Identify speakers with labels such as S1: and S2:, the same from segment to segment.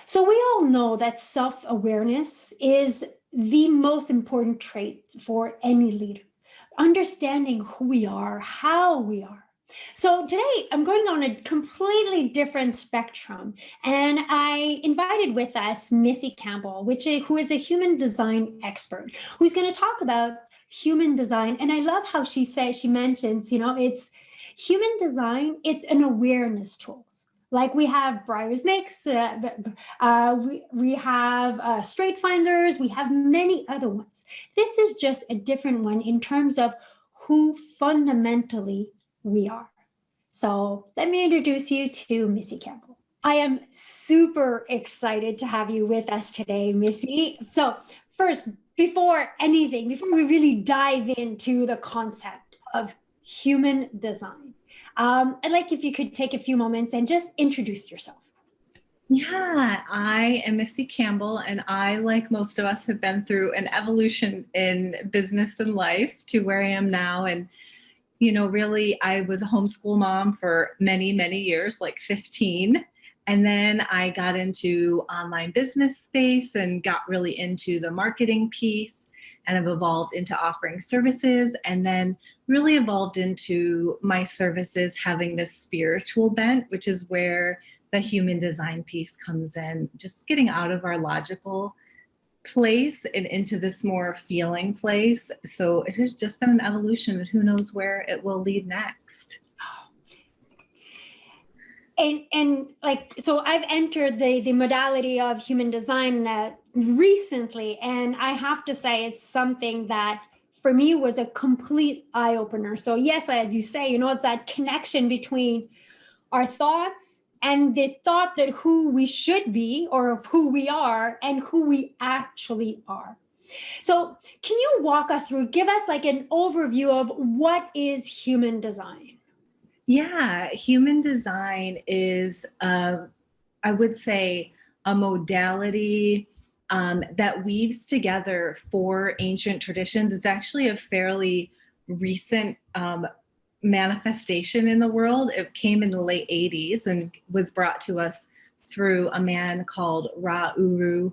S1: So we all know that self-awareness is the most important trait for any leader. Understanding who we are, how we are. So today I'm going on a completely different spectrum, and I invited with us Missy Campbell, who is a human design expert, who's going to talk about human design. And I love how she mentions, it's human design, it's an awareness tool. Like we have Myers-Briggs, we have Straight Finders, we have many other ones. This is just a different one in terms of who fundamentally we are. So let me introduce you to Missy Campbell. I am super excited to have you with us today, Missy. So first, before we really dive into the concept of human design, I'd like if you could take a few moments and just introduce yourself.
S2: Yeah, I am Missy Campbell, and I, like most of us, have been through an evolution in business and life to where I am now. And, really, I was a homeschool mom for many, many years, like 15. And then I got into online business space and got really into the marketing piece, and have evolved into offering services, and then really evolved into my services having this spiritual bent, which is where the human design piece comes in, just getting out of our logical place and into this more feeling place. So it has just been an evolution, and who knows where it will lead next.
S1: So I've entered the modality of human design recently, and I have to say it's something that for me was a complete eye opener. So yes, as you say, it's that connection between our thoughts and the thought that who we should be or of who we are and who we actually are. So can you walk us through, give us like an overview of what is human design?
S2: Yeah, human design is, I would say, a modality that weaves together four ancient traditions. It's actually a fairly recent manifestation in the world. It came in the late 80s and was brought to us through a man called Ra-Uru-Hu.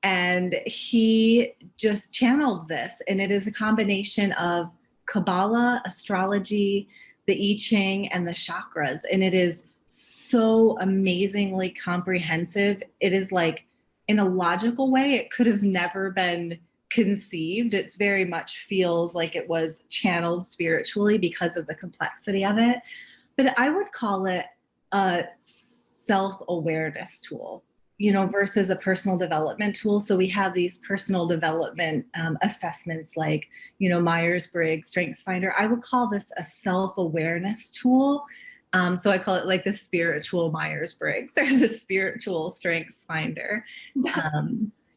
S2: And he just channeled this. And it is a combination of Kabbalah, astrology, the 𝐻𝐿, and the chakras. And it is so amazingly comprehensive. It is like, in a logical way, it could have never been conceived. It very much feels like it was channeled spiritually because of the complexity of it. But I would call it a self-awareness tool, versus a personal development tool. So we have these personal development assessments like, Myers-Briggs, Strengths Finder. I would call this a self-awareness tool. So I call it like the spiritual Myers-Briggs or the spiritual Strengths Finder.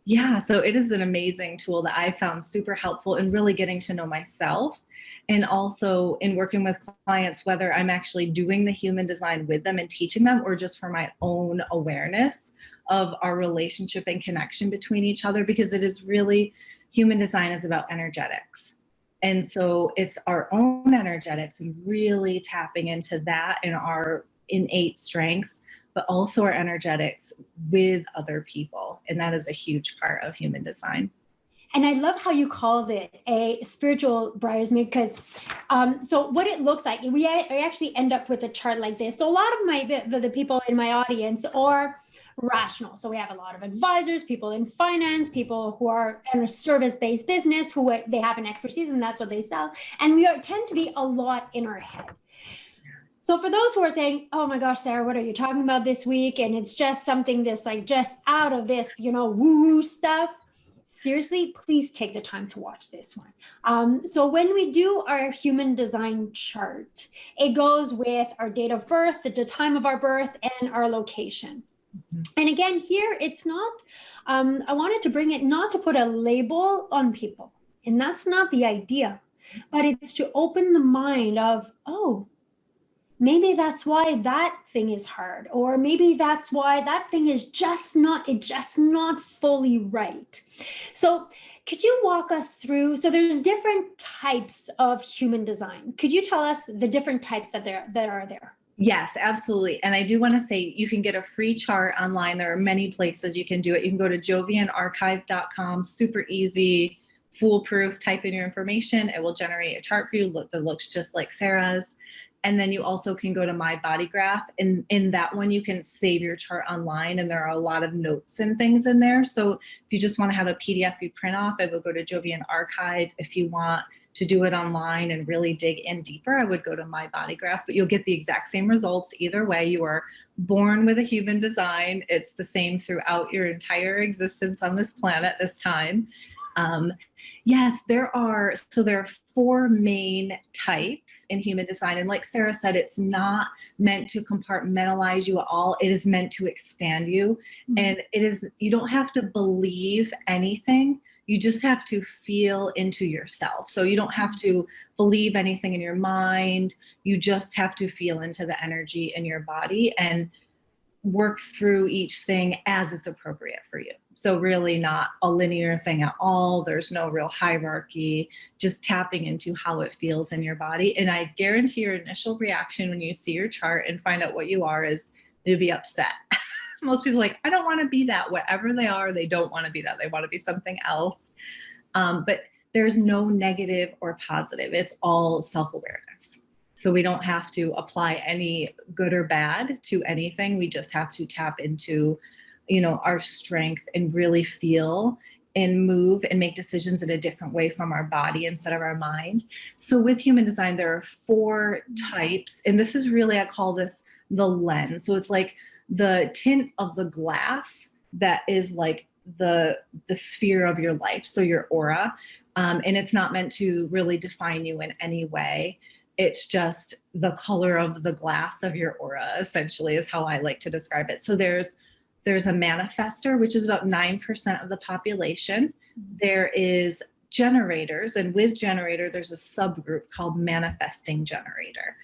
S2: Yeah, so it is an amazing tool that I found super helpful in really getting to know myself, and also in working with clients, whether I'm actually doing the human design with them and teaching them, or just for my own awareness of our relationship and connection between each other, because it is really, human design is about energetics. And so it's our own energetics and really tapping into that and our innate strengths, but also our energetics with other people. And that is a huge part of human design.
S1: And I love how you called it a spiritual Myers-Briggs, because so what it looks like, I actually end up with a chart like this. So a lot of the people in my audience are rational. So we have a lot of advisors, people in finance, people who are in a service-based business, they have an expertise and that's what they sell. And we tend to be a lot in our head. So for those who are saying, oh my gosh, Sarah, what are you talking about this week? And it's just something that's like just out of this, woo-woo stuff. Seriously, please take the time to watch this one. So when we do our human design chart, it goes with our date of birth, the time of our birth, and our location. Mm-hmm. And again, here, it's not, I wanted to bring it not to put a label on people. And that's not the idea, but it's to open the mind of, oh, maybe that's why that thing is hard, or maybe that's why that thing is just not fully right. So could you walk us through, so there's different types of human design. Could you tell us the different types that are there?
S2: Yes, absolutely. And I do want to say you can get a free chart online. There are many places you can do it. You can go to 𝐆𝐈𝐋𝐁𝐄𝐑𝐄.com, super easy, foolproof. Type in your information. It will generate a chart for you that looks just like Sara's. And then you also can go to My Body Graph. And in that one, you can save your chart online. And there are a lot of notes and things in there. So if you just want to have a PDF you print off, I would go to 𝐆𝐈𝐋𝐁. If you want to do it online and really dig in deeper, I would go to My Body Graph, but you'll get the exact same results either way. You are born with a human design. It's the same throughout your entire existence on this planet this time. Yes, there are 4 main types in human design. And like Sara said, it's not meant to compartmentalize you at all. It is meant to expand you. And you don't have to believe anything. You just have to feel into yourself. So you don't have to believe anything in your mind. You just have to feel into the energy in your body and work through each thing as it's appropriate for you. So really not a linear thing at all. There's no real hierarchy, just tapping into how it feels in your body. And I guarantee your initial reaction when you see your chart and find out what you are is you'll be upset. Most people are like, I don't want to be that. Whatever they are, they don't want to be that. They want to be something else. But there's no negative or positive. It's all self-awareness. So we don't have to apply any good or bad to anything. We just have to tap into, our strength and really feel and move and make decisions in a different way from our body instead of our mind. So with human design, there are 4 types. And this is really, I call this the lens. So it's like the tint of the glass that is like the sphere of your life. So your aura. And it's not meant to really define you in any way. It's just the color of the glass of your aura, essentially, is how I like to describe it. So there's a manifestor, which is about 9% of the population. There is generators, and with generator, there's a subgroup called manifesting generator.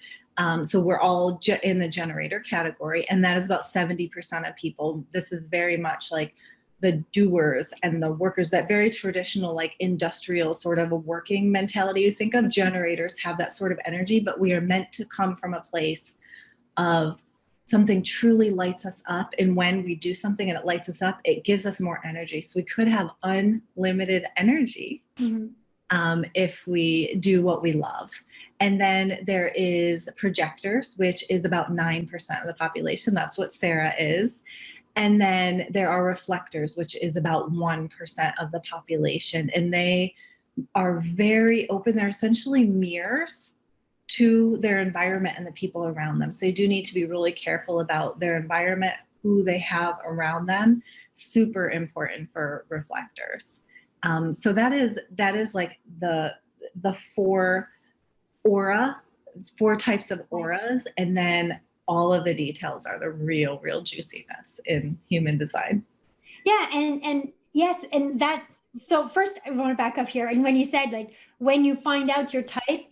S2: So we're all in the generator category, and that is about 70% of people. This is very much like the doers and the workers, that very traditional, like industrial sort of a working mentality. You think of generators have that sort of energy, but we are meant to come from a place of something truly lights us up. And when we do something and it lights us up, it gives us more energy. So we could have unlimited energy if we do what we love. And then there is projectors, which is about 9% of the population. That's what Sara is. And then there are reflectors, which is about 1% of the population. And they are very open. They're essentially mirrors to their environment and the people around them. So you do need to be really careful about their environment, who they have around them. Super important for reflectors. So that is like the 4 types of auras. And then all of the details are the real juiciness in human design.
S1: Yeah. And yes. And that, so first I want to back up here. And when you said, like, when you find out your type,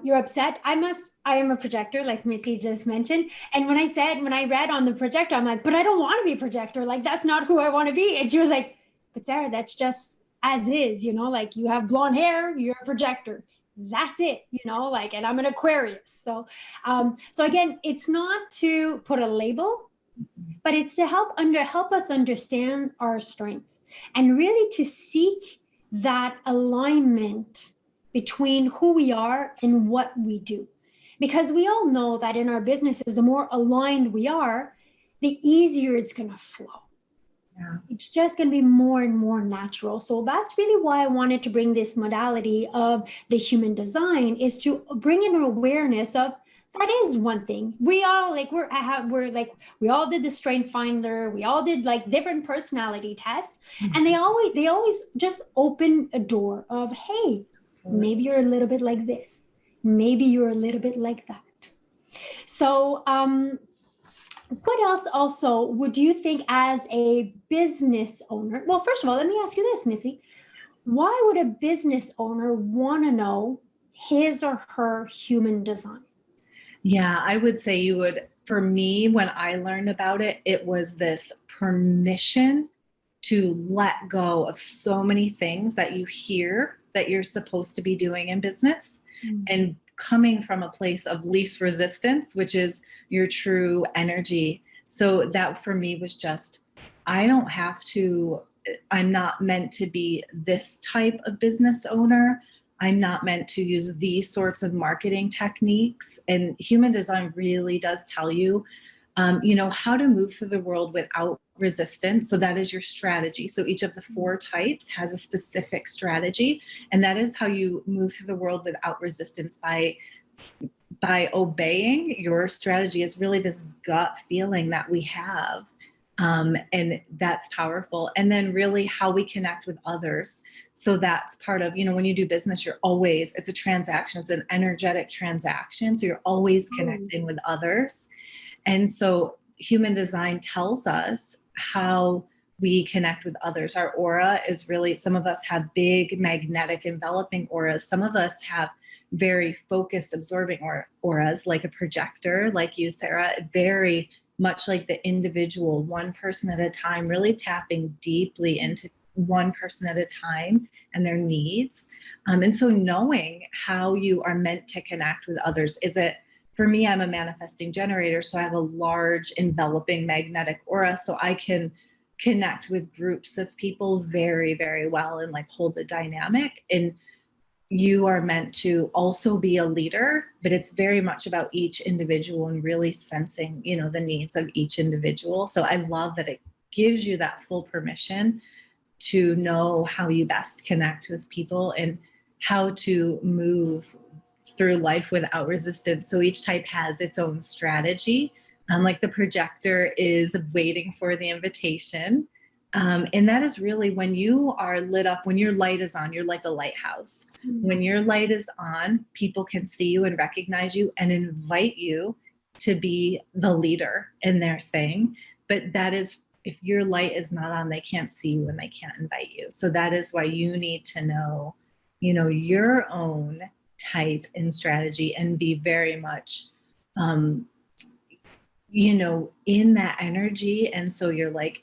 S1: you're upset. I am a projector, like Missy just mentioned. And when I read on the projector, I'm like, but I don't want to be a projector. Like, that's not who I want to be. And she was like, but Sara, that's just as is, like you have blonde hair, you're a projector. That's it, like, and I'm an Aquarius. So again, it's not to put a label, but it's to help us understand our strength and really to seek that alignment between who we are and what we do. Because we all know that in our businesses, the more aligned we are, the easier it's going to flow. Yeah. It's just going to be more and more natural. So that's really why I wanted to bring this modality of the human design, is to bring in an awareness of that is one thing. We all we all did the strength finder. We all did like different personality tests, and they always just open a door of, hey, maybe you're a little bit like this. Maybe you're a little bit like that. So, what else also would you think as a business owner? Well, first of all, let me ask you this, Missy. Why would a business owner want to know his or her human design?
S2: Yeah, I would say you would. For me, when I learned about it, it was this permission to let go of so many things that you hear that you're supposed to be doing in business and coming from a place of least resistance, which is your true energy. So that for me was just, I'm not meant to be this type of business owner. I'm not meant to use these sorts of marketing techniques. And human design really does tell you, how to move through the world without resistance. So that is your strategy. So each of the 4 types has a specific strategy. And that is how you move through the world without resistance, by obeying your strategy. Is really this gut feeling that we have. And that's powerful. And then really how we connect with others. So that's part of, when you do business, it's a transaction, it's an energetic transaction. So you're always connecting with others. And so human design tells us how we connect with others. Our aura is really, some of us have big magnetic enveloping auras. Some of us have very focused absorbing auras, like a projector, like you, Sara, very much like the individual, one person at a time, really tapping deeply into one person at a time and their needs. And so knowing how you are meant to connect with others, for me, I'm a manifesting generator, so I have a large enveloping magnetic aura, so I can connect with groups of people very, very well and like hold the dynamic. And you are meant to also be a leader, but it's very much about each individual and really sensing, the needs of each individual. So I love that it gives you that full permission to know how you best connect with people and how to move through life without resistance. So each type has its own strategy. Like the projector is waiting for the invitation. And that is really when you are lit up, when your light is on, you're like a lighthouse. Mm-hmm. When your light is on, people can see you and recognize you and invite you to be the leader in their thing. But that is, if your light is not on, they can't see you and they can't invite you. So that is why you need to know, your own type and strategy and be very much, in that energy. And so you're like,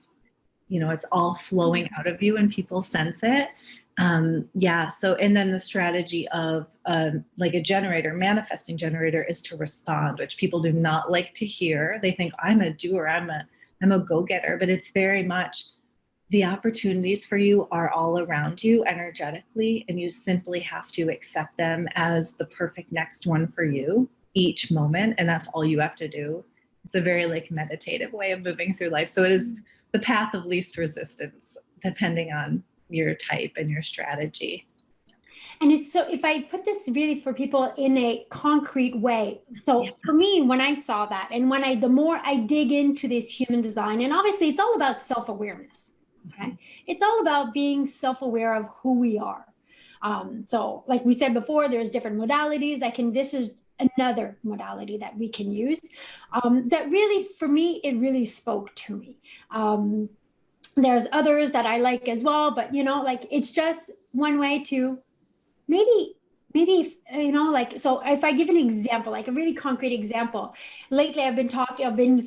S2: it's all flowing out of you and people sense it. So, and then the strategy of like a generator, manifesting generator, is to respond, which people do not like to hear. They think I'm a doer, I'm a go-getter, but it's very much the opportunities for you are all around you energetically, and you simply have to accept them as the perfect next one for you each moment. And that's all you have to do. It's a very like meditative way of moving through life. So it is the path of least resistance, depending on your type and your strategy.
S1: And it's so, if I put this really for people in a concrete way. So for me, when I saw that, and the more I dig into this human design, and obviously it's all about self-awareness. Okay. It's all about being self-aware of who we are. So like we said before, there's different modalities this is another modality that we can use, that really, for me, it really spoke to me. There's others that I like as well, but it's just one way to maybe, so if I give an example, like a really concrete example, lately I've been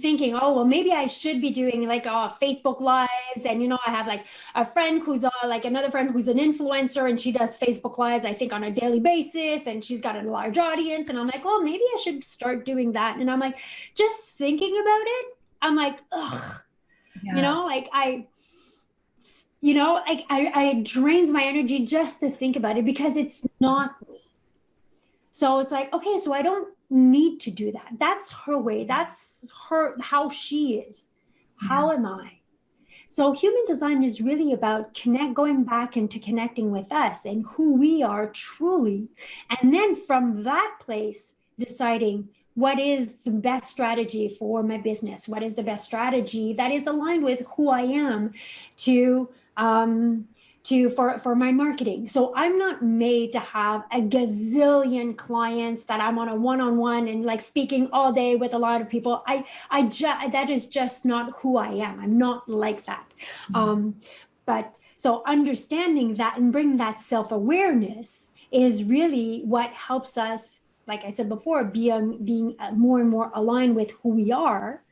S1: thinking, oh, well, maybe I should be doing like Facebook Lives. And, I have like a friend who's another friend who's an influencer, and she does Facebook Lives, I think, on a daily basis, and she's got a large audience. And I'm like, well, maybe I should start doing that. And I'm like, just thinking about it, I'm like, ugh, it drains my energy just to think about it, because it's not me. So it's like, okay, so I don't need to do that. That's her way. That's how she is. How am I? So human design is really about going back into connecting with us and who we are truly. And then from that place, deciding what is the best strategy for my business? What is the best strategy that is aligned with who I am for my marketing? So I'm not made to have a gazillion clients that I'm on a one-on-one and like speaking all day with a lot of people. That is just not who I am. I'm not like that. But so understanding that and bringing that self-awareness is really what helps us, like I said before, being more and more aligned with who we are.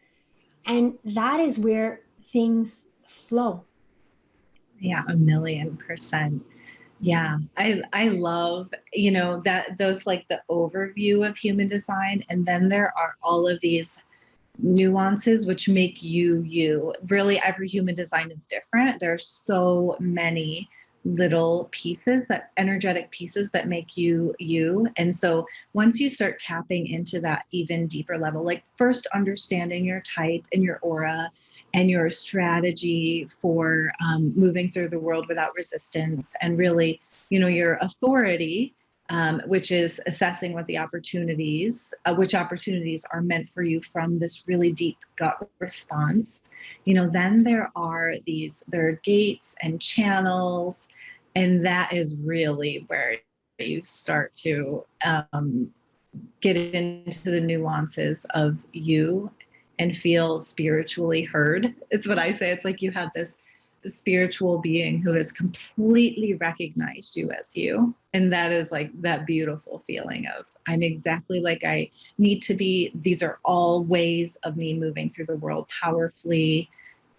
S1: And that is where things flow.
S2: Yeah, 1,000,000%. Yeah, I love, you know, that those like the overview of human design, and then there are all of these nuances which make you you. Really, every human design is different. There's so many little pieces, that energetic pieces that make you you. And so once you start tapping into that even deeper level, like first understanding your type and your aura and your strategy for moving through the world without resistance, and really, you know, your authority, which is assessing what the opportunities, which opportunities are meant for you from this really deep gut response. You know, then there are gates and channels, and that is really where you start to get into the nuances of you and feel spiritually heard. It's what I say. It's like you have this spiritual being who has completely recognized you as you. And that is like that beautiful feeling of, I'm exactly like I need to be. These are all ways of me moving through the world powerfully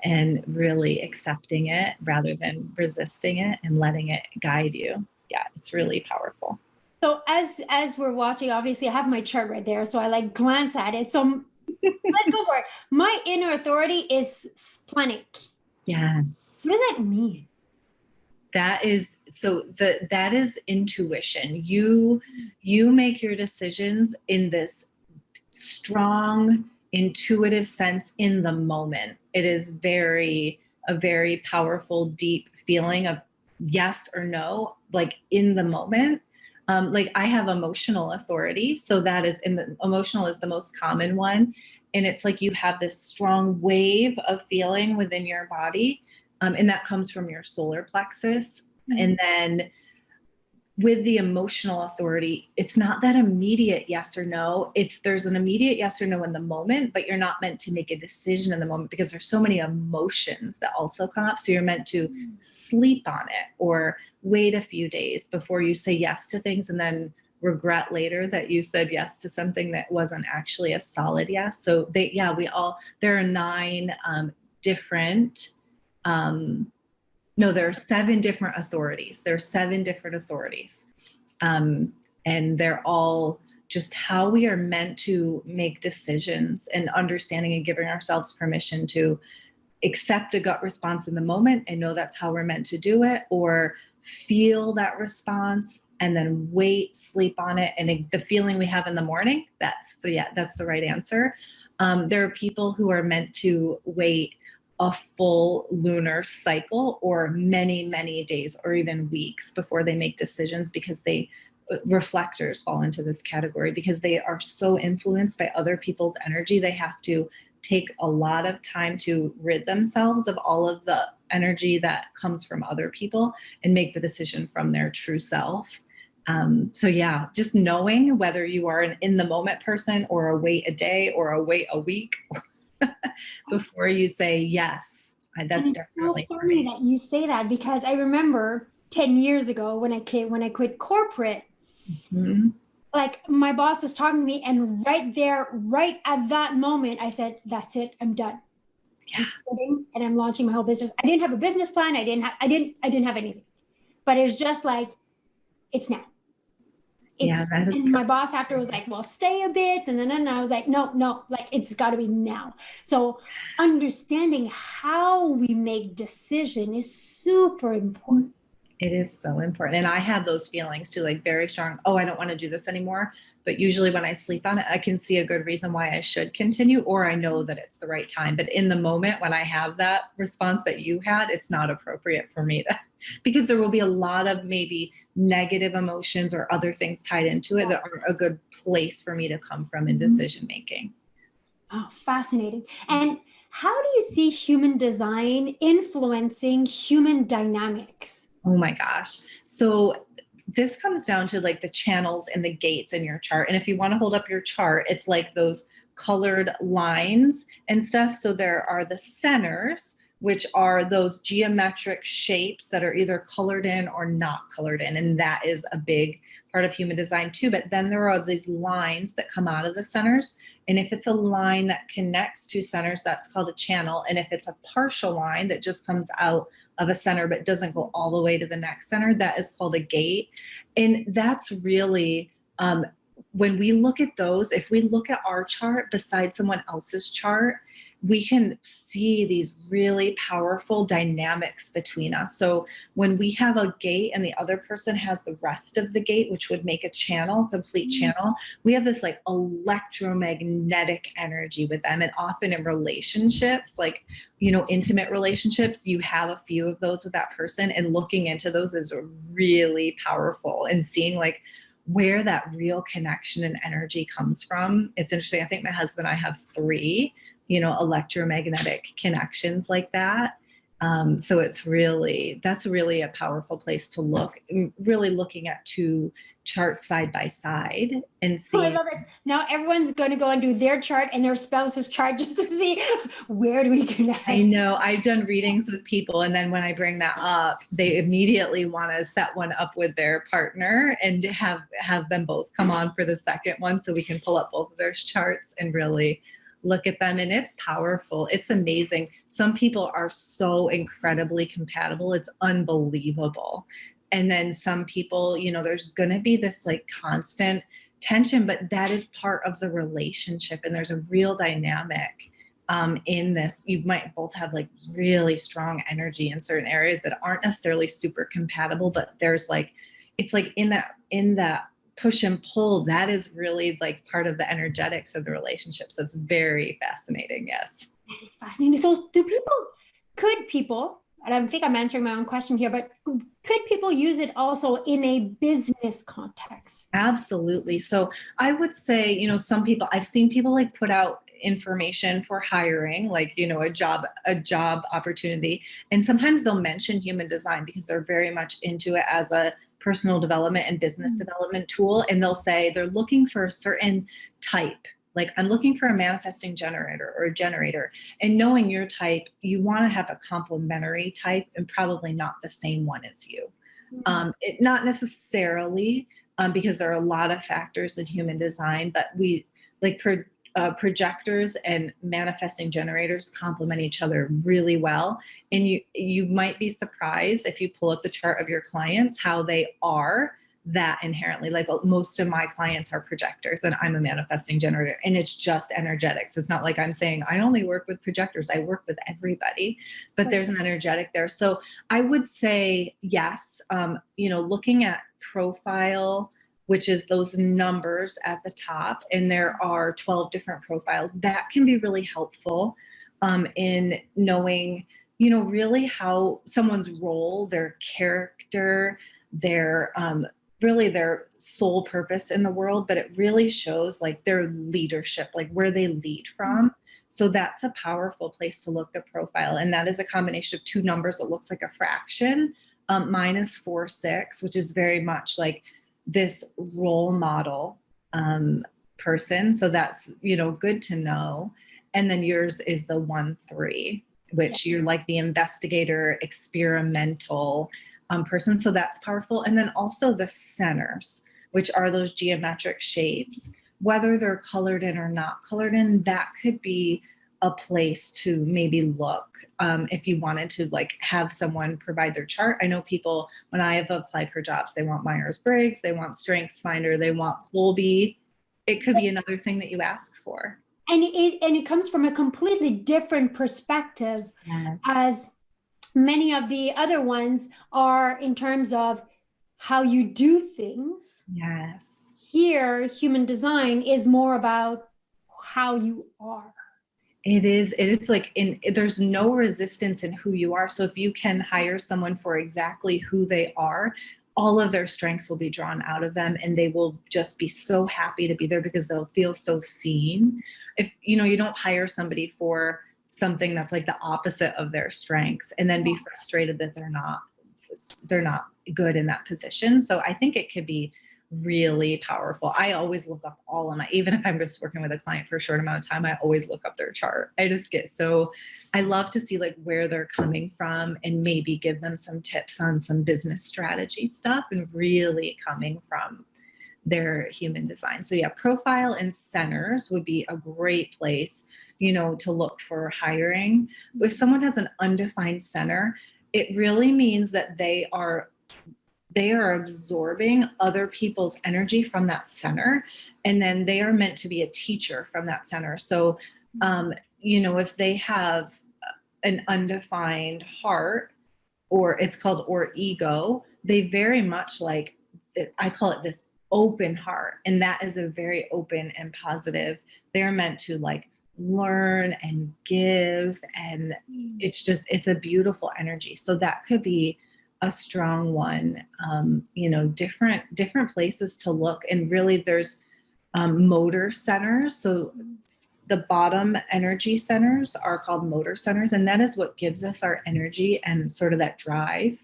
S2: and really accepting it rather than resisting it and letting it guide you. Yeah, it's really powerful.
S1: So as we're watching, obviously I have my chart right there, so I like glance at it. So let's go for it. My inner authority is splenic.
S2: Yes.
S1: What does that mean?
S2: That is that is intuition. You make your decisions in this strong intuitive sense in the moment. It is a very powerful, deep feeling of yes or no, like in the moment. Like I have emotional authority, so that is emotional is the most common one, and it's like you have this strong wave of feeling within your body, and that comes from your solar plexus, and then with the emotional authority, it's not that immediate yes or no. There's an immediate yes or no in the moment, but you're not meant to make a decision in the moment because there's so many emotions that also come up. So you're meant to sleep on it or wait a few days before you say yes to things and then regret later that you said yes to something that wasn't actually a solid yes. So there are 9 different, no, there are 7 different authorities. There are 7 different authorities. And they're all just how we are meant to make decisions, and understanding and giving ourselves permission to accept a gut response in the moment and know that's how we're meant to do it, or feel that response and then wait, sleep on it. And the feeling we have in the morning, that's the right answer. There are people who are meant to wait a full lunar cycle or many, many days or even weeks before they make decisions, because reflectors fall into this category because they are so influenced by other people's energy. They have to take a lot of time to rid themselves of all of the energy that comes from other people and make the decision from their true self. So yeah, just knowing whether you are an in the moment person or a wait a day or a wait a week before you say yes. That's definitely
S1: so funny that you say that, because I remember 10 years ago when I quit corporate, like my boss was talking to me, and right at that moment, I said, that's it, I'm done. Yeah. I'm quitting and I'm launching my whole business. I didn't have a business plan. I didn't have anything, but it was just like, it's now. And my boss after was like, well, stay a bit. And then I was like, no, like it's got to be now. So understanding how we make decision is super important.
S2: It is so important. And I have those feelings too, like very strong. Oh, I don't want to do this anymore. But usually when I sleep on it, I can see a good reason why I should continue, or I know that it's the right time. But in the moment when I have that response that you had, it's not appropriate for me to, because there will be a lot of maybe negative emotions or other things tied into it that aren't a good place for me to come from in decision making.
S1: Oh, fascinating. And how do you see human design influencing human dynamics?
S2: Oh my gosh. So this comes down to like the channels and the gates in your chart. And if you want to hold up your chart, it's like those colored lines and stuff. So there are the centers, which are those geometric shapes that are either colored in or not colored in. And that is a big part of human design too. But then there are these lines that come out of the centers. And if it's a line that connects two centers, that's called a channel. And if it's a partial line that just comes out of a center but doesn't go all the way to the next center, that is called a gate. And that's really, when we look at those, if we look at our chart beside someone else's chart, we can see these really powerful dynamics between us. So when we have a gate and the other person has the rest of the gate, which would make a channel, complete channel, we have this like electromagnetic energy with them. And often in relationships, like, you know, intimate relationships, you have a few of those with that person, and looking into those is really powerful, and seeing like where that real connection and energy comes from. It's interesting. I think my husband and I have 3, you know, electromagnetic connections like that. So it's really, that's really a powerful place to look, really looking at 2 charts side by side and see.
S1: Oh, I love it. Now everyone's going to go and do their chart and their spouse's chart just to see where do we connect.
S2: I know. I've done readings with people, and then when I bring that up, they immediately want to set one up with their partner and have them both come on for the second one, so we can pull up both of their charts and really look at them. And it's powerful. It's amazing. Some people are so incredibly compatible. It's unbelievable. And then some people, you know, there's going to be this like constant tension, but that is part of the relationship. And there's a real dynamic in this. You might both have like really strong energy in certain areas that aren't necessarily super compatible, but there's like, it's like in that push and pull, that is really like part of the energetics of the relationship. So it's very fascinating. Yes.
S1: It's fascinating. So could people, and I think I'm answering my own question here, but could people use it also in a business context?
S2: Absolutely. So I would say, you know, some people, I've seen people like put out information for hiring, like, you know, a job opportunity. And sometimes they'll mention human design because they're very much into it as a personal development and business development tool. And they'll say they're looking for a certain type. Like, I'm looking for a manifesting generator or a generator. And knowing your type, you want to have a complementary type and probably not the same one as you. Not necessarily, because there are a lot of factors in human design, but we like projectors and manifesting generators complement each other really well. And you might be surprised if you pull up the chart of your clients, how they are that inherently. Like, most of my clients are projectors and I'm a manifesting generator, and it's just energetics. It's not like I'm saying I only work with projectors. I work with everybody, but there's an energetic there. So I would say yes, you know, looking at profile, which is those numbers at the top, and there are 12 different profiles, that can be really helpful in knowing, you know, really how someone's role, their character, their really their sole purpose in the world, but it really shows like their leadership, like where they lead from. So that's a powerful place to look the profile. And that is a combination of 2 numbers that looks like a fraction. Mine is 4, 6, which is very much like this role model person. So that's, you know, good to know. And then yours is the 1, 3, which you're like the investigator, experimental person. So that's powerful. And then also the centers, which are those geometric shapes, whether they're colored in or not colored in, that could be a place to maybe look if you wanted to like have someone provide their chart. I know people, when I have applied for jobs, they want Myers-Briggs, they want StrengthsFinder, they want Kolbe. It could be another thing that you ask for.
S1: And it comes from a completely different perspective.
S2: Yes.
S1: As many of the other ones are in terms of how you do things.
S2: Yes.
S1: Here, human design is more about how you are.
S2: It is like there's no resistance in who you are. So if you can hire someone for exactly who they are, all of their strengths will be drawn out of them, and they will just be so happy to be there because they'll feel so seen. If, you know, you don't hire somebody for something that's like the opposite of their strengths and then be frustrated that they're not good in that position. So I think it could be really powerful. I always look up all of my, even if I'm just working with a client for a short amount of time, I always look up their chart. I love to see like where they're coming from and maybe give them some tips on some business strategy stuff, and really coming from their human design. So yeah, profile and centers would be a great place, you know, to look for hiring. If someone has an undefined center, it really means that they are absorbing other people's energy from that center, and then they are meant to be a teacher from that center. So you know, if they have an undefined heart, or it's called or ego, they very much like, I call it this open heart, and that is a very open and positive. They're meant to like learn and give, and it's a beautiful energy. So that could be a strong one. You know, different places to look, and really there's motor centers. So the bottom energy centers are called motor centers, and that is what gives us our energy and sort of that drive.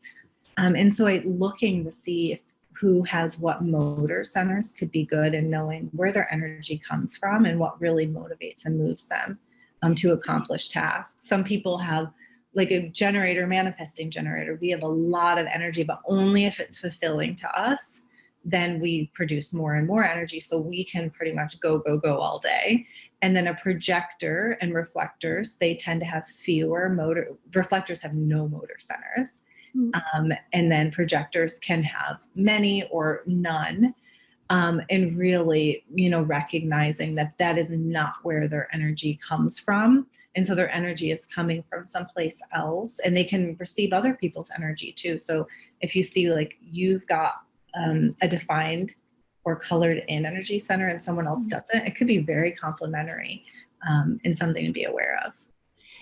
S2: And so looking to see who has what motor centers could be good, and knowing where their energy comes from and what really motivates and moves them to accomplish tasks. Some people have like a generator, manifesting generator. We have a lot of energy, but only if it's fulfilling to us, then we produce more and more energy. So we can pretty much go all day. And then a projector and reflectors, they tend to have fewer motor. Reflectors have no motor centers. And then projectors can have many or none. And really, you know, recognizing that that is not where their energy comes from. And so their energy is coming from someplace else, and they can receive other people's energy too. So if you see like you've got a defined or colored in energy center and someone else doesn't, it could be very complementary and something to be aware of.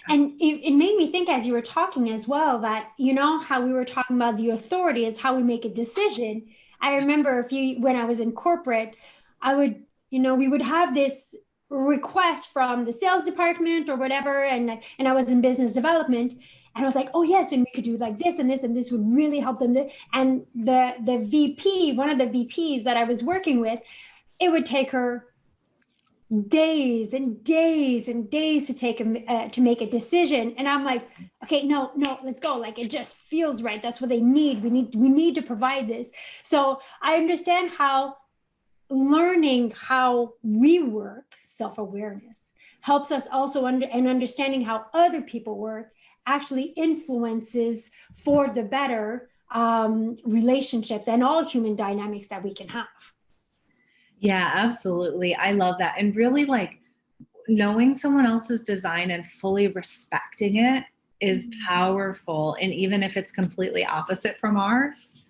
S1: And it made me think as you were talking as well that, you know, how we were talking about the authority is how we make a decision. I remember when I was in corporate, we would have this request from the sales department or whatever, and I was in business development, and I was like, oh yes, and we could do like this and this, and this would really help them. And the VP, one of the VPs that I was working with, it would take her days and days and days to make a decision. And I'm like, okay, no, let's go. Like, it just feels right. That's what they need. We need to provide this. So I understand how learning how we work, self-awareness, helps us also understanding how other people work actually influences for the better relationships and all human dynamics that we can have.
S2: Yeah, absolutely. I love that. And really like knowing someone else's design and fully respecting it is powerful. And even if it's completely opposite from ours,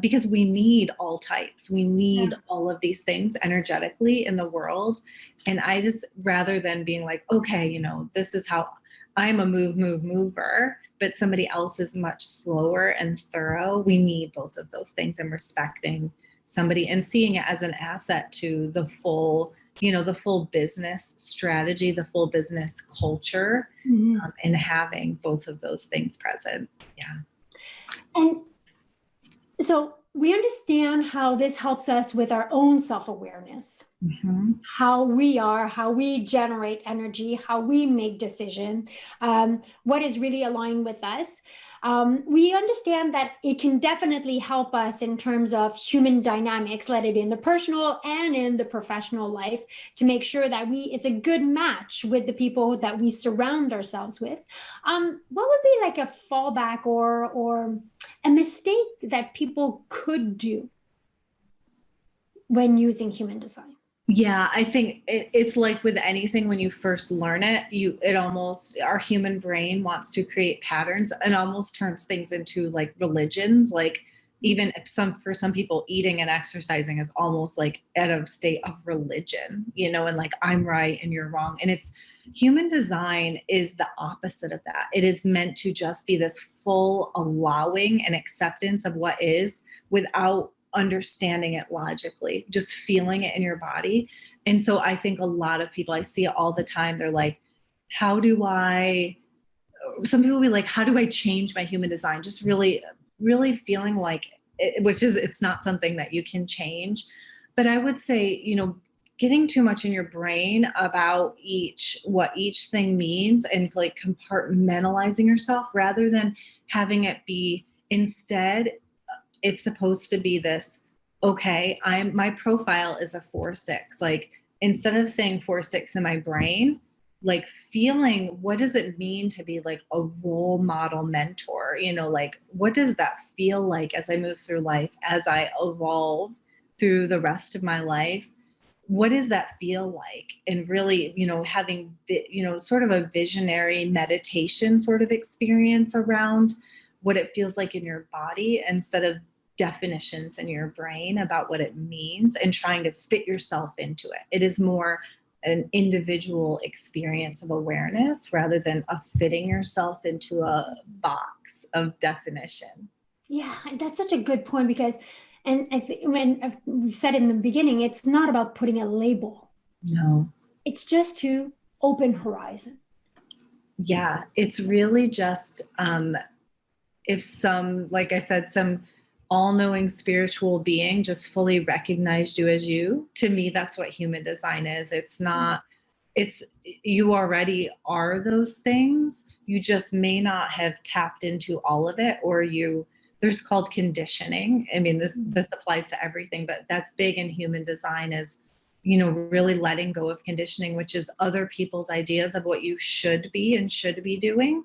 S2: because we need all types, we need all of these things energetically in the world. And I just, rather than being like, okay, you know, this is how I'm a mover, but somebody else is much slower and thorough. We need both of those things, and respecting somebody and seeing it as an asset to the full, you know, the full business strategy, the full business culture, and having both of those things present. Yeah.
S1: And so we understand how this helps us with our own self-awareness, how we generate energy, how we make decisions, what is really aligned with us. We understand that it can definitely help us in terms of human dynamics, let it be in the personal and in the professional life, to make sure that it's a good match with the people that we surround ourselves with. What would be like a fallback or a mistake that people could do when using human design?
S2: Yeah, I think it's like with anything, when you first learn it, our human brain wants to create patterns and almost turns things into like religions. Like even for some people, eating and exercising is almost like at a state of religion, you know, and like I'm right and you're wrong. And human design is the opposite of that. It is meant to just be this full allowing and acceptance of what is, without understanding it logically, just feeling it in your body. And so I think a lot of people, I see it all the time, they're like, some people will be like, how do I change my human design? Just really, really feeling like it's not something that you can change. But I would say, you know, getting too much in your brain about what each thing means, and like compartmentalizing yourself, rather than having it be, instead, it's supposed to be this okay, my profile is a 4/6. Like, instead of saying 4/6 in my brain, like feeling what does it mean to be like a role model mentor? Like what does that feel like as I move through life, as I evolve through the rest of my life? What does that feel like? And really, having, sort of a visionary meditation sort of experience around what it feels like in your body instead of definitions in your brain about what it means and trying to fit yourself into it. It is more an individual experience of awareness rather than a fitting yourself into a box of definition.
S1: Yeah, that's such a good point because, and I think when we said in the beginning, it's not about putting a label.
S2: No.
S1: It's just to open horizon.
S2: Yeah, it's really just if some, like I said, some all-knowing spiritual being just fully recognized you as you. To me, that's what human design is. It's not, it's, you already are those things. You just may not have tapped into all of it, or there's called conditioning. I mean, this applies to everything, but that's big in human design is, really letting go of conditioning, which is other people's ideas of what you should be and should be doing,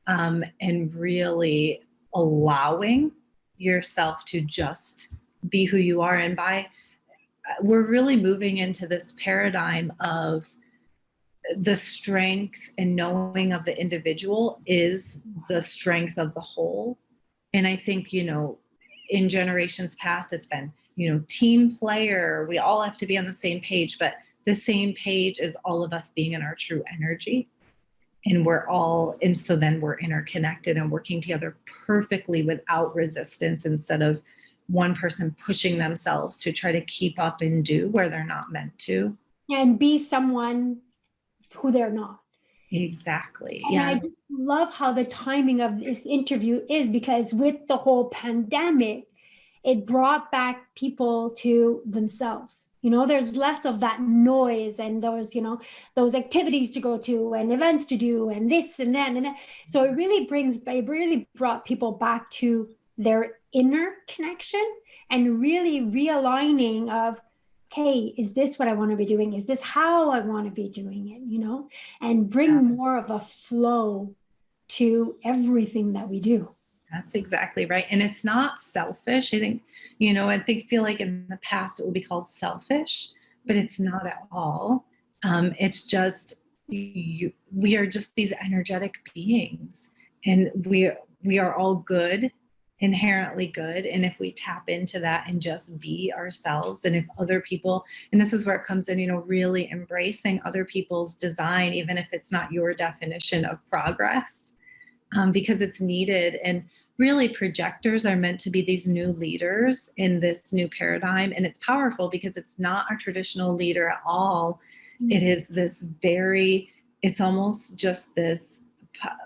S2: and really allowing yourself to just be who you are. And we're really moving into this paradigm of the strength and knowing of the individual is the strength of the whole. And I think, in generations past, it's been, team player, we all have to be on the same page, but the same page is all of us being in our true energy. And so then we're interconnected and working together perfectly without resistance, instead of one person pushing themselves to try to keep up and do where they're not meant to.
S1: And be someone who they're not.
S2: Exactly.
S1: And
S2: Yeah.
S1: I just love how the timing of this interview is, because with the whole pandemic, it brought back people to themselves. There's less of that noise and those activities to go to and events to do and this and that and that. So it really brought people back to their inner connection and really realigning of, hey, is this what I want to be doing? Is this how I want to be doing it? And bring more of a flow to everything that we do.
S2: That's exactly right. And it's not selfish. I think, feel like in the past it would be called selfish, but it's not at all. It's just, we are just these energetic beings, and we are all good, inherently good. And if we tap into that and just be ourselves, and if other people, and this is where it comes in, really embracing other people's design, even if it's not your definition of progress, because it's needed. And really, projectors are meant to be these new leaders in this new paradigm. And it's powerful because it's not a traditional leader at all. Mm-hmm. It is it's almost just this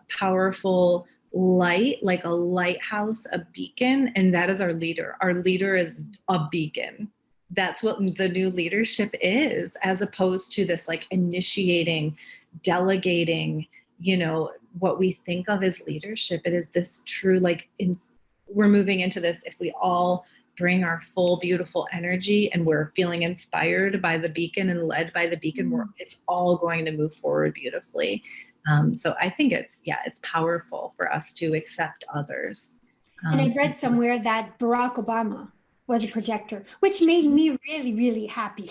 S2: powerful light, like a lighthouse, a beacon. And that is our leader. Our leader is a beacon. That's what the new leadership is, as opposed to this like initiating, delegating, what we think of as leadership. It is this true, we're moving into this, if we all bring our full, beautiful energy and we're feeling inspired by the beacon and led by the beacon, it's all going to move forward beautifully. So I think it's powerful for us to accept others.
S1: And I read somewhere that Barack Obama was a projector, which made me really, really happy.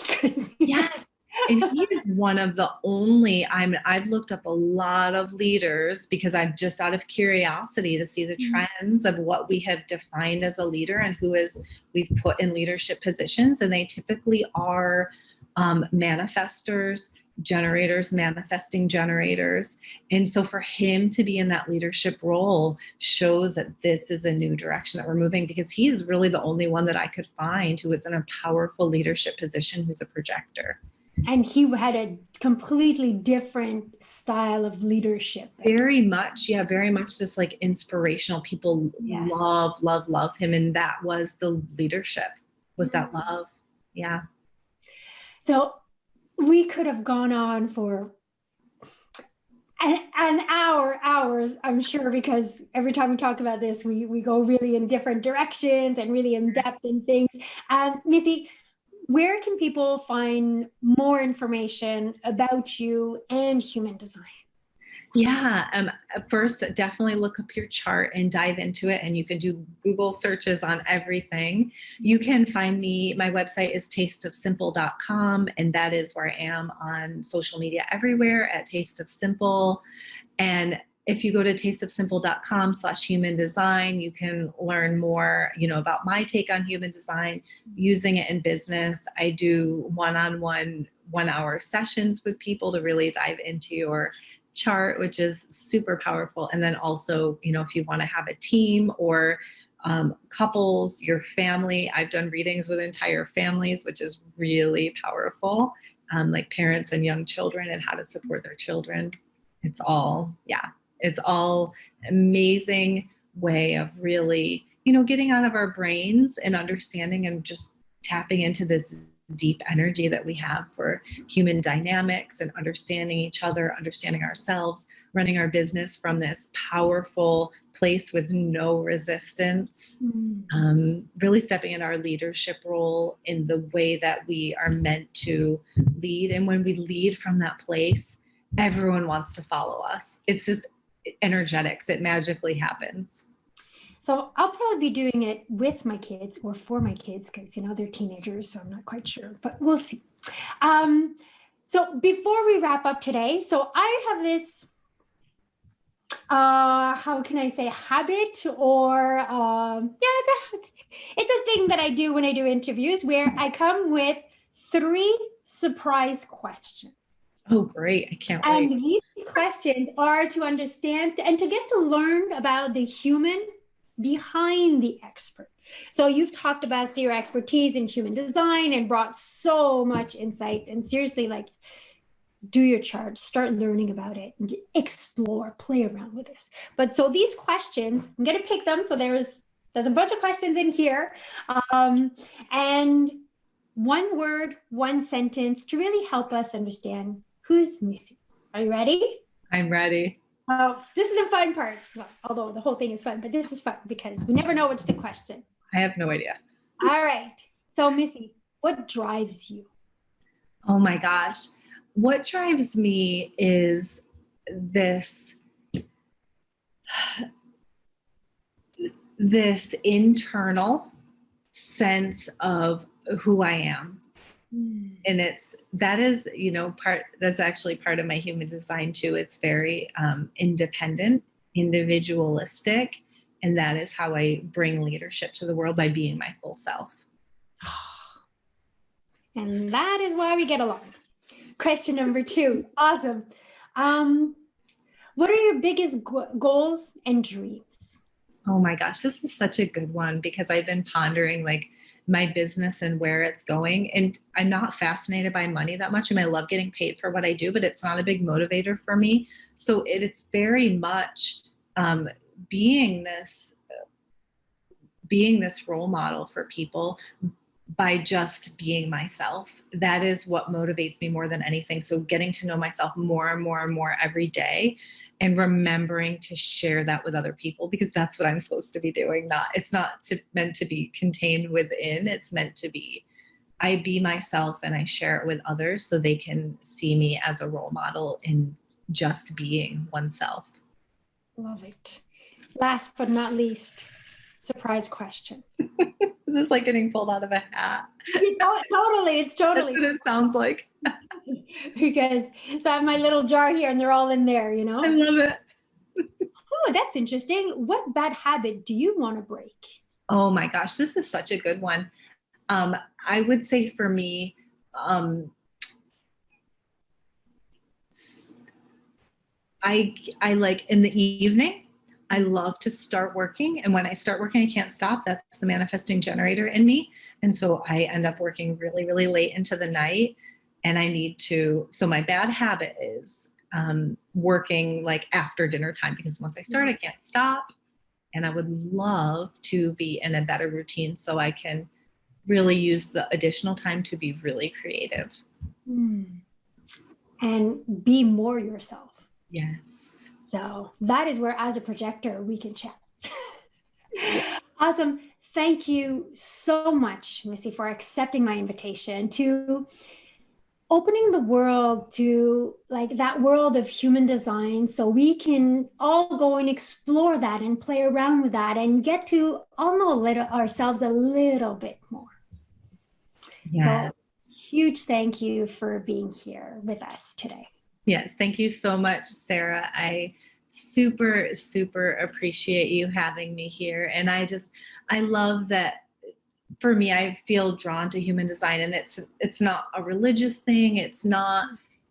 S2: Yes. And he is one of the only, I've looked up a lot of leaders because I'm just out of curiosity to see the trends of what we have defined as a leader and we've put in leadership positions. And they typically are manifestors, generators, manifesting generators. And so for him to be in that leadership role shows that this is a new direction that we're moving, because he is really the only one that I could find who is in a powerful leadership position who's a projector.
S1: And he had a completely different style of leadership.
S2: Very much this like inspirational. People love him. And that was the leadership, was that love. Yeah. So
S1: we could have gone on for, and run hours, I'm sure, because every time we talk about this, we go really in different directions and really in depth in things. Missy, where can people find more information about you and human design?
S2: Yeah, first, definitely look up your chart and dive into it. And you can do Google searches on everything. You can find me, my website is tasteofsimple.com, and that is where I am on social media everywhere at Taste of Simple. And if you go to tasteofsimple.com/human design, you can learn more, about my take on human design, using it in business. I do one-on-one 1-hour sessions with people to really dive into your chart, which is super powerful. And then also, if you want to have a team or couples, your family, I've done readings with entire families, which is really powerful, like parents and young children and how to support their children. It's all amazing way of really, getting out of our brains and understanding and just tapping into this deep energy that we have for human dynamics and understanding each other, understanding ourselves, running our business from this powerful place with no resistance, really stepping in our leadership role in the way that we are meant to lead. And when we lead from that place, everyone wants to follow us. It's just energetics. It magically happens.
S1: So I'll probably be doing it with my kids or for my kids because, they're teenagers, so I'm not quite sure, but we'll see. So before we wrap up today, so I have this, how can I say, habit or, it's a thing that I do when I do interviews where I come with 3 surprise questions.
S2: Oh, great. I can't wait.
S1: And these questions are to understand and to get to learn about the human behind the expert. So you've talked about your expertise in human design and brought so much insight, and seriously, do your chart, start learning about it, explore, play around with this. But so these questions, I'm going to pick them. So there's a bunch of questions in here, and 1 word, 1 sentence to really help us understand who's Missy. Are you ready?
S2: I'm ready.
S1: Oh, this is the fun part. Well, although the whole thing is fun, but this is fun because we never know what's the question.
S2: I have no idea.
S1: All right. So Missy, what drives you?
S2: Oh my gosh. What drives me is this internal sense of who I am. And that's actually part of my human design too. It's very independent, individualistic, and that is how I bring leadership to the world, by being my full self.
S1: And that is why we get along. Question number 2. Awesome. What are your biggest goals and dreams?
S2: Oh my gosh, this is such a good one because I've been pondering my business and where it's going. And I'm not fascinated by money that much. I love getting paid for what I do, but it's not a big motivator for me. So it's very much being this role model for people by just being myself. That is what motivates me more than anything. So getting to know myself more and more and more every day, and remembering to share that with other people, because that's what I'm supposed to be doing. It's not meant to be contained within. It's meant to be, I be myself and I share it with others so they can see me as a role model in just being oneself.
S1: Love it. Last but not least, surprise question.
S2: Is this like getting pulled out of a hat?
S1: Totally. It's totally.
S2: That's what it sounds like.
S1: Because so I have my little jar here and they're all in there,
S2: I love it.
S1: Oh, that's interesting. What bad habit do you want to break?
S2: Oh my gosh, this is such a good one. I would say for me, I like in the evening, I love to start working. And when I start working, I can't stop. That's the manifesting generator in me. And so I end up working really, really late into the night. And I need to, so my bad habit is working after dinner time, because once I start, I can't stop. And I would love to be in a better routine so I can really use the additional time to be really creative.
S1: And be more yourself.
S2: Yes.
S1: So that is where, as a projector, we can chat. Awesome. Thank you so much, Missy, for accepting my invitation to opening the world to like that world of human design, so we can all go and explore that and play around with that and get to all know ourselves a little bit more.
S2: Yes.
S1: So huge thank you for being here with us today.
S2: Yes, thank you so much, Sarah. I super, super appreciate you having me here. And I love that. For me, I feel drawn to human design, and it's not a religious thing. It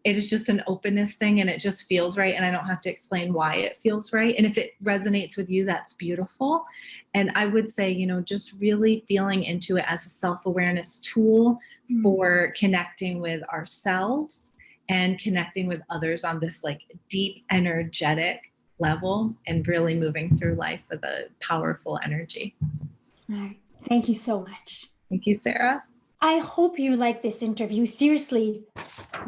S2: is just an openness thing, and it just feels right. And I don't have to explain why it feels right. And if it resonates with you, that's beautiful. And I would say, just really feeling into it as a self-awareness tool for connecting with ourselves and connecting with others on this like deep energetic level, and really moving through life with a powerful energy.
S1: All right. Thank you so much.
S2: Thank you, Sarah.
S1: I hope you like this interview. Seriously,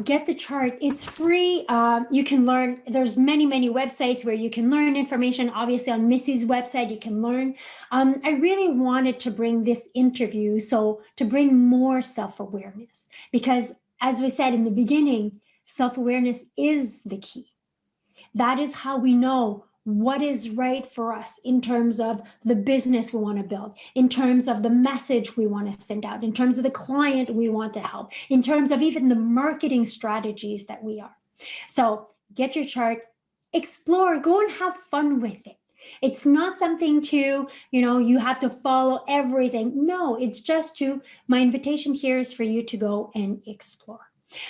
S1: get the chart. It's free. You can learn. There's many, many websites where you can learn information. Obviously, on Missy's website, you can learn. I really wanted to bring this interview to bring more self-awareness, because as we said in the beginning, self-awareness is the key. That is how we know what is right for us in terms of the business we want to build, in terms of the message we want to send out, in terms of the client we want to help, in terms of even the marketing strategies that we are. So get your chart, explore, go and have fun with it. It's not something to, you have to follow everything. No, it's just my invitation here is for you to go and explore.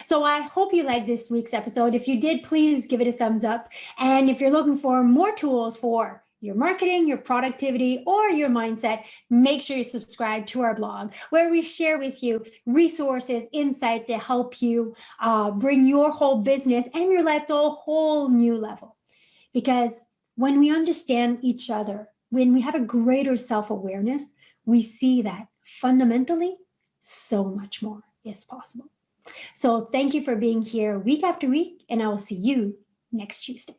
S1: So I hope you liked this week's episode. If you did, please give it a thumbs up. And if you're looking for more tools for your marketing, your productivity, or your mindset, make sure you subscribe to our blog, where we share with you resources, insight to help you bring your whole business and your life to a whole new level. Because when we understand each other, when we have a greater self-awareness, we see that fundamentally so much more is possible. So thank you for being here week after week, and I will see you next Tuesday.